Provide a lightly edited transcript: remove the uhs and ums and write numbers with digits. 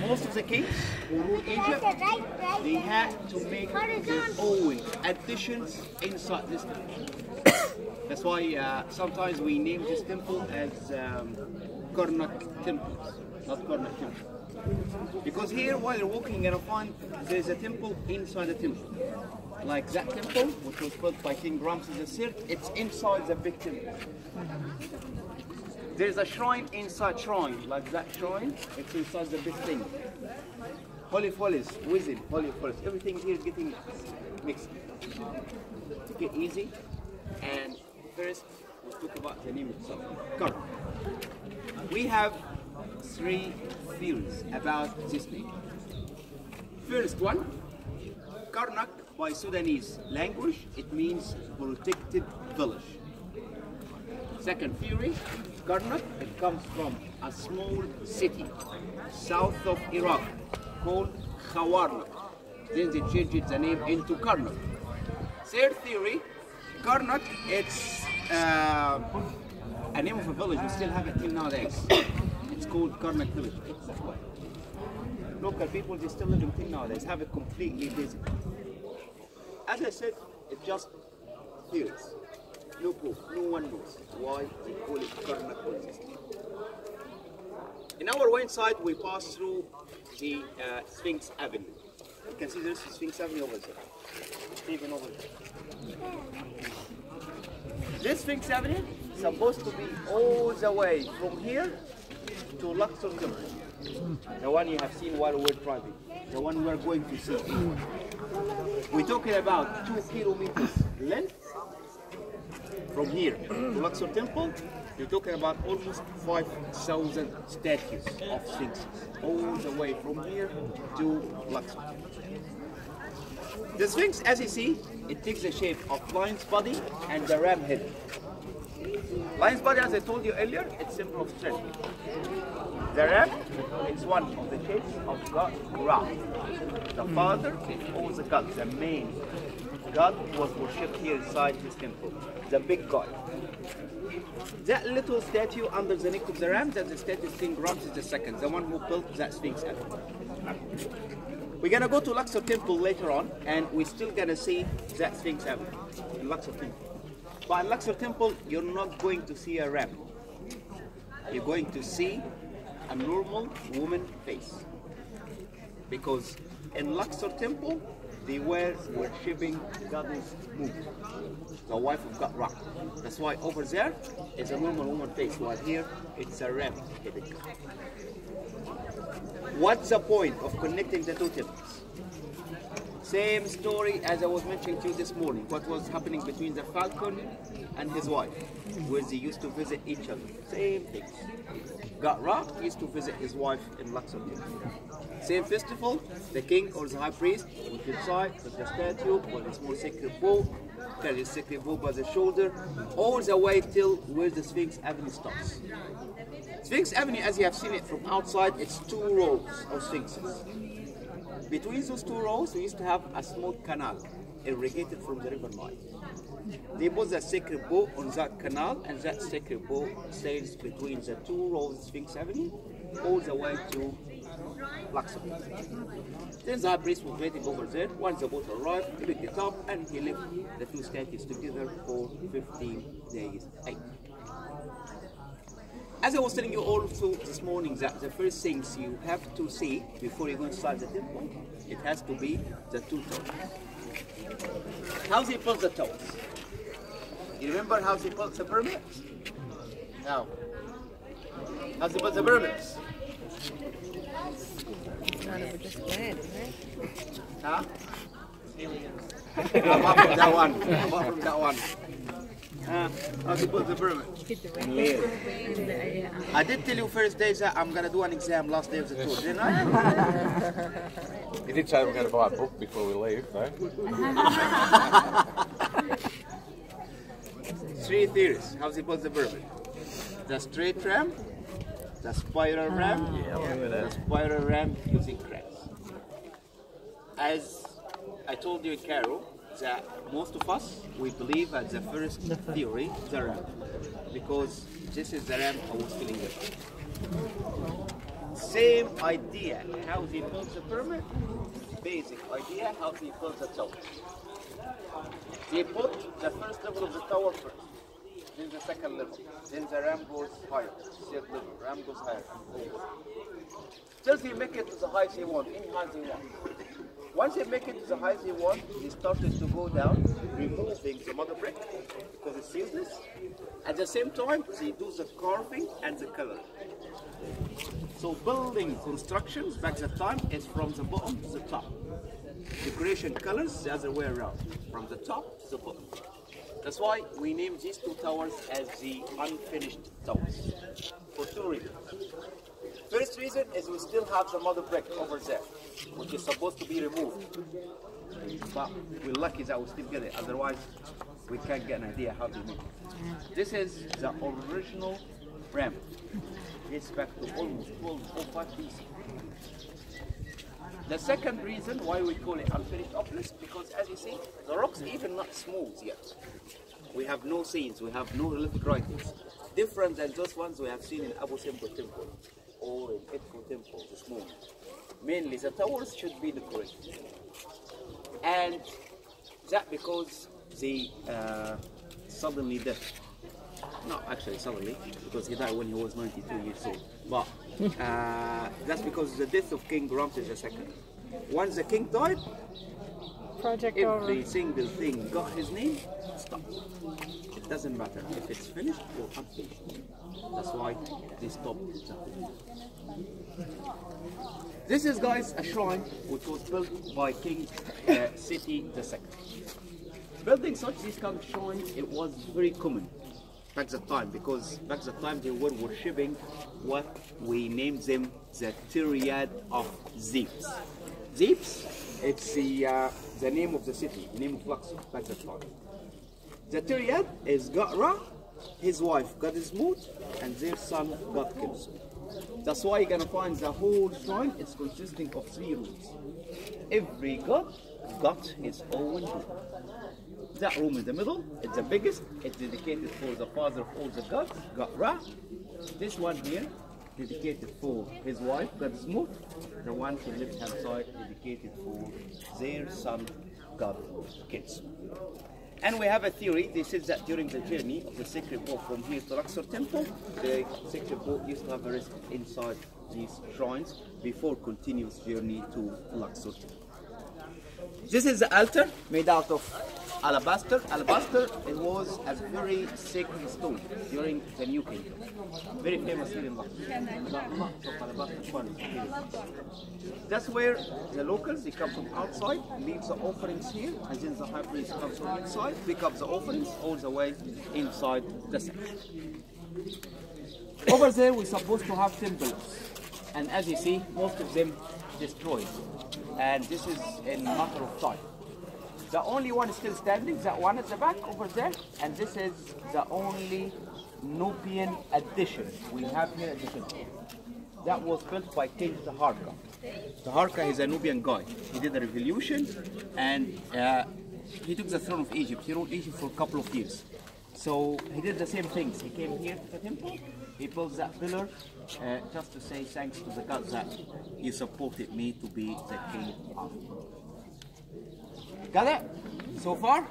Most of the kings who ruled Egypt, they had to make their own additions inside this temple. That's why sometimes we name this temple as Karnak Temple, not Karnak Temple. Because here, while you're walking, you're going to find there's a temple inside the temple. Like that temple, which was built by King Ramses II, it's inside the big temple. There's a shrine inside shrine, like that shrine, it's inside the big thing. Holy folies, within holy folies, everything here is getting mixed. Take it easy, and first we'll talk about the name itself, Karnak. We have 3 theories about this name. First one, Karnak by Sudanese language, it means protected village. Second theory, Karnak, it comes from a small city south of Iraq called Khawarnak. Then they changed the name into Karnak. Third theory, Karnak, it's a name of a village, we still have it till nowadays. It's called Karnak village. Local people, they still live in till nowadays, have it completely busy. As I said, it's just theories. No proof, no one knows why they call it Karnak village. In our way inside, we pass through the Sphinx Avenue. You can see there's Sphinx Avenue over there. Even over there. This Sphinx Avenue is supposed to be all the way from here to Luxor Temple. The one you have seen while we're driving. The one we're going to see. We're talking about 2 kilometers length from here to Luxor Temple. You're talking about almost 5,000 statues of sphinxes, all the way from here to Luxor. The Sphinx, as you see, it takes the shape of lion's body and the ram head. Lion's body, as I told you earlier, it's symbol of strength. The ram, it's one of the shapes of God Ra. The father is all the gods, the main god was worshipped here inside this temple, the big god. That little statue under the neck of the ram, that's the statue of King Ramses II, the one who built that Sphinx Avenue. We're gonna go to Luxor Temple later on, and we're still gonna see that Sphinx Avenue in Luxor Temple. But in Luxor Temple, you're not going to see a ram. You're going to see a normal woman face. Because in Luxor Temple, they were worshipping goddess Mu, the wife of God Ra. That's why over there is a normal woman face, while here it's a ram headed. What's the point of connecting the 2 temples? Same story as I was mentioning to you this morning, what was happening between the falcon and his wife, where they used to visit each other. Same thing. God Ra used to visit his wife in Luxor Temple. Same festival, the king or the high priest would decide with the statue with a small sacred bow, carry the sacred bow by the shoulder, all the way till where the Sphinx Avenue starts. Sphinx Avenue, as you have seen it from outside, it's 2 rows of sphinxes. Between those 2 rows, we used to have a small canal irrigated from the river Nile. They put the sacred bow on that canal, and that sacred bow sails between the 2 rows of Sphinx Avenue all the way to Luxor. Then the high priest was waiting over there. Once the boat arrived, he picked it up and he left the 2 statues together for 15 days. As I was telling you also this morning, that the first things you have to see before you go inside the temple, it has to be the 2 towers. How they built the towers? You remember how they built the pyramids? No. How they built the pyramids? Huh? Apart from that one. Apart from that one. How they built the pyramid? I did tell you first day that I'm going to do an exam last day of the tour, didn't I? You did say we're going to buy a book before we leave, though. 3 theories how they built the pyramid. The straight ram, the spiral ram, the spiral ram using crabs. As I told you in Cairo, that most of us, we believe as the first theory, the ram. Because this is the ram I was feeling it. Same idea how they built the pyramid, basic idea how they built the tower. They put the first level of the tower first, then the second level, then the ram goes higher, third level, ram goes higher. Till they make it to the height they want, any height they want. Once they make it to the height they want, they started to go down, removing the mother brick because it's useless. At the same time, they do the carving and the coloring. So building constructions back that time is from the bottom to the top. Decoration colors the other way around, from the top to the bottom. That's why we named these two towers as the unfinished towers, for two reasons. First reason is we still have the mother brick over there, which is supposed to be removed. But we're lucky that we still get it, otherwise we can't get an idea how to make it. This is the original ram. Dates back to almost 1205 BC. The second reason why we call it unfinished obelisk, because as you see, the rocks even not smooth yet. We have no seams, we have no relief writings. Different than those ones we have seen in Abu Simbel Temple or in Edfu Temple this morning. Mainly the towers should be decorated. And that because they suddenly died. Not actually suddenly, because he died when he was 92 years old. But that's because of the death of King Ramses II. Once the king died, every single thing got his name, stopped. It doesn't matter if it's finished or unfinished. That's why they stopped the whole. This is, guys, a shrine which was built by King Seti II. Building such these kind of shrines, it was very common back that time, because back that time they were worshipping what we named them the Tyriad of Thebes. Thebes, it's the name of the city, the name of Luxor back that time. The Tyriad is God Ra, his wife Goddess Mut, and their son God Kibs. That's why you're gonna find the whole shrine is consisting of 3 rooms. Every god got his own room. That room in the middle, it's the biggest, it's dedicated for the father of all the gods, God Ra. This one here, dedicated for his wife, Goddess Mut. The one to the left hand side, dedicated for their son, God Kibs. And we have a theory. They said that during the journey of the sacred boat from here to Luxor Temple, the sacred boat used to have a rest inside these shrines before continuous journey to Luxor Temple. This is the altar made out of alabaster. Alabaster, it was a very sacred stone during the New Kingdom. Very famous here in Luxor. Lots of alabaster furnace here in Luxor. That's where the locals, they come from outside, leave the offerings here, and then the high priest comes from inside, pick up the offerings all the way inside the section. Over there, we're supposed to have 10 pillars. And as you see, most of them destroyed. And this is in a matter of time. The only one still standing, that one at the back over there, and this is the only Nubian addition we have here at the temple. That was built by King Taharqa. Taharqa is a Nubian guy. He did a revolution and he took the throne of Egypt. He ruled Egypt for a couple of years. So he did the same things. He came here to the temple, he built that pillar just to say thanks to the gods that you supported me to be the king of. Got it? So far?